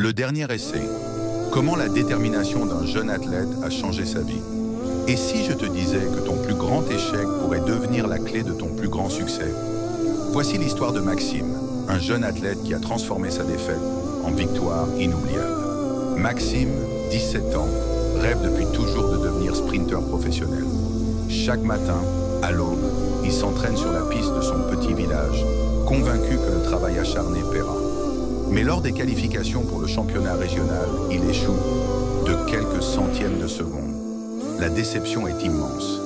Le dernier essai. Comment la détermination d'un jeune athlète a changé sa vie. Et si je te disais que ton plus grand échec pourrait devenir la clé de ton plus grand succès? Voici l'histoire de Maxime, un jeune athlète qui a transformé sa défaite en victoire inoubliable. Maxime, 17 ans, rêve depuis toujours de devenir sprinter professionnel. Chaque matin, à l'aube, il s'entraîne sur la piste de son petit village, convaincu que le travail acharné paiera. Mais lors des qualifications pour le championnat régional, il échoue de quelques centièmes de seconde. La déception est immense.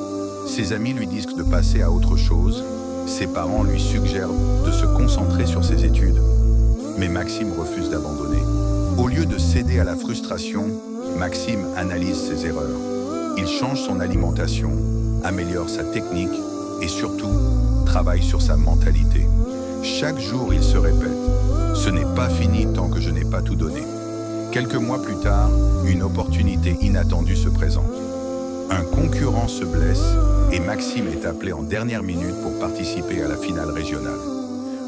Ses amis lui disent de passer à autre chose. Ses parents lui suggèrent de se concentrer sur ses études. Mais Maxime refuse d'abandonner. Au lieu de céder à la frustration, Maxime analyse ses erreurs. Il change son alimentation, améliore sa technique et surtout, travaille sur sa mentalité. Chaque jour, il se répète « Ce n'est pas fini tant que je n'ai pas tout donné ». Quelques mois plus tard, une opportunité inattendue se présente. Un concurrent se blesse et Maxime est appelé en dernière minute pour participer à la finale régionale.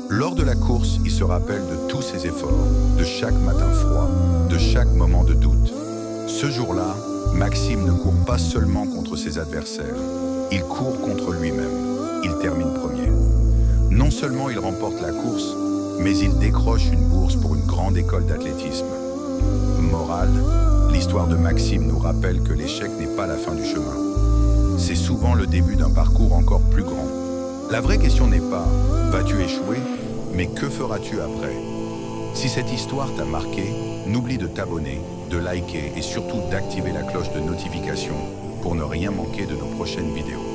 Lors de la course, il se rappelle de tous ses efforts, de chaque matin froid, de chaque moment de doute. Ce jour-là, Maxime ne court pas seulement contre ses adversaires, il court contre lui-même. Il termine premier. Non seulement il remporte la course, mais il décroche une bourse pour une grande école d'athlétisme. Morale, l'histoire de Maxime nous rappelle que l'échec n'est pas la fin du chemin. C'est souvent le début d'un parcours encore plus grand. La vraie question n'est pas « vas-tu échouer ?», mais « que feras-tu après ?» Si cette histoire t'a marqué, n'oublie de t'abonner, de liker et surtout d'activer la cloche de notification pour ne rien manquer de nos prochaines vidéos.